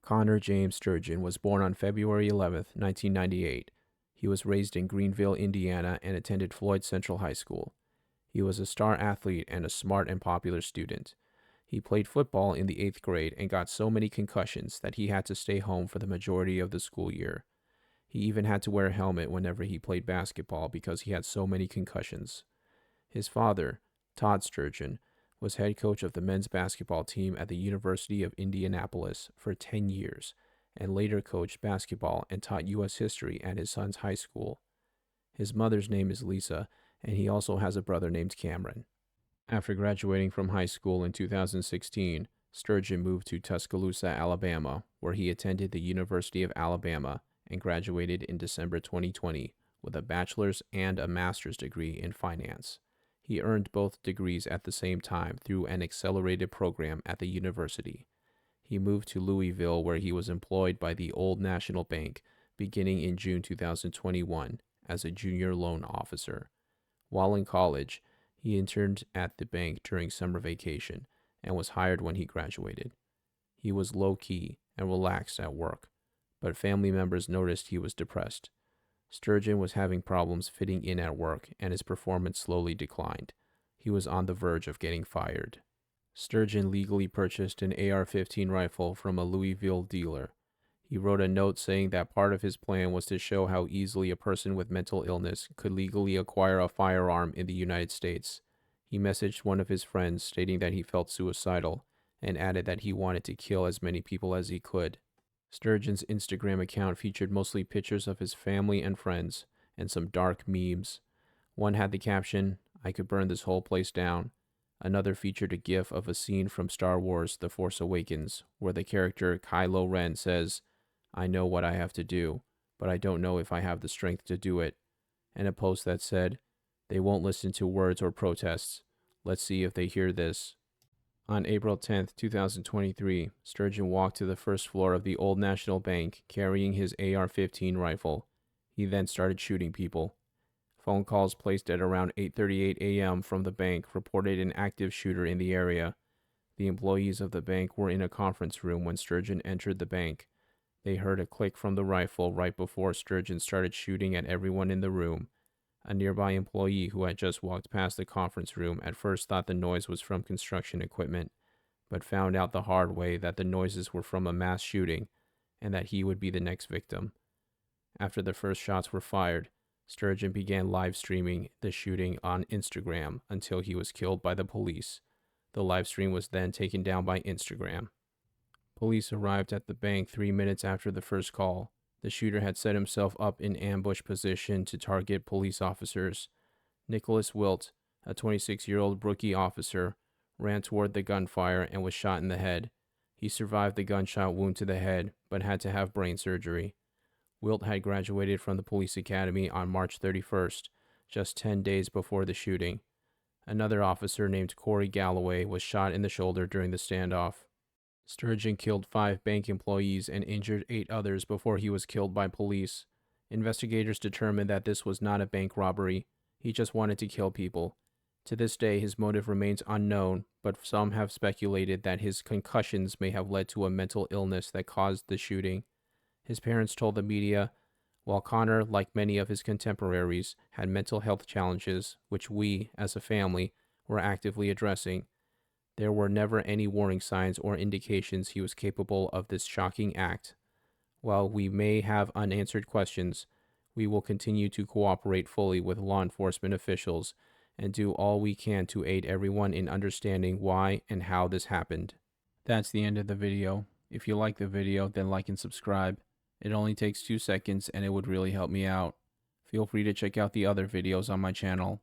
Connor James Sturgeon was born on February 11, 1998. He was raised in Greenville, Indiana, and attended Floyd Central High School. He was a star athlete and a smart and popular student. He played football in the 8th grade and got so many concussions that he had to stay home for the majority of the school year. He even had to wear a helmet whenever he played basketball because he had so many concussions. His father, Todd Sturgeon, was head coach of the men's basketball team at the University of Indianapolis for 10 years, and later coached basketball and taught U.S. history at his son's high school. His mother's name is Lisa, and he also has a brother named Cameron. After graduating from high school in 2016, Sturgeon moved to Tuscaloosa, Alabama, where he attended the University of Alabama and graduated in December 2020 with a bachelor's and a master's degree in finance. He earned both degrees at the same time through an accelerated program at the university. He moved to Louisville, where he was employed by the Old National Bank beginning in June 2021 as a junior loan officer. While in college, he interned at the bank during summer vacation and was hired when he graduated. He was low-key and relaxed at work, but family members noticed he was depressed. Sturgeon was having problems fitting in at work, and his performance slowly declined. He was on the verge of getting fired. Sturgeon legally purchased an AR-15 rifle from a Louisville dealer. He wrote a note saying that part of his plan was to show how easily a person with mental illness could legally acquire a firearm in the United States. He messaged one of his friends stating that he felt suicidal and added that he wanted to kill as many people as he could. Sturgeon's Instagram account featured mostly pictures of his family and friends, and some dark memes. One had the caption, "I could burn this whole place down." Another featured a gif of a scene from Star Wars The Force Awakens, where the character Kylo Ren says, "I know what I have to do, but I don't know if I have the strength to do it." And a post that said, "They won't listen to words or protests. Let's see if they hear this." On April 10, 2023, Sturgeon walked to the first floor of the Old National Bank carrying his AR-15 rifle. He then started shooting people. Phone calls placed at around 8:38 a.m. from the bank reported an active shooter in the area. The employees of the bank were in a conference room when Sturgeon entered the bank. They heard a click from the rifle right before Sturgeon started shooting at everyone in the room. A nearby employee who had just walked past the conference room at first thought the noise was from construction equipment, but found out the hard way that the noises were from a mass shooting and that he would be the next victim. After the first shots were fired, Sturgeon began live streaming the shooting on Instagram until he was killed by the police. The live stream was then taken down by Instagram. Police arrived at the bank 3 minutes after the first call. The shooter had set himself up in ambush position to target police officers. Nicholas Wilt, a 26-year-old rookie officer, ran toward the gunfire and was shot in the head. He survived the gunshot wound to the head, but had to have brain surgery. Wilt had graduated from the police academy on March 31st, just 10 days before the shooting. Another officer named Corey Galloway was shot in the shoulder during the standoff. Sturgeon killed 5 bank employees and injured 8 others before he was killed by police. Investigators determined that this was not a bank robbery. He just wanted to kill people. To this day, his motive remains unknown, but some have speculated that his concussions may have led to a mental illness that caused the shooting. His parents told the media, while Connor, like many of his contemporaries, had mental health challenges, which we, as a family, were actively addressing, there were never any warning signs or indications he was capable of this shocking act. While we may have unanswered questions, we will continue to cooperate fully with law enforcement officials and do all we can to aid everyone in understanding why and how this happened. That's the end of the video. If you like the video, then like and subscribe. It only takes 2 seconds and it would really help me out. Feel free to check out the other videos on my channel.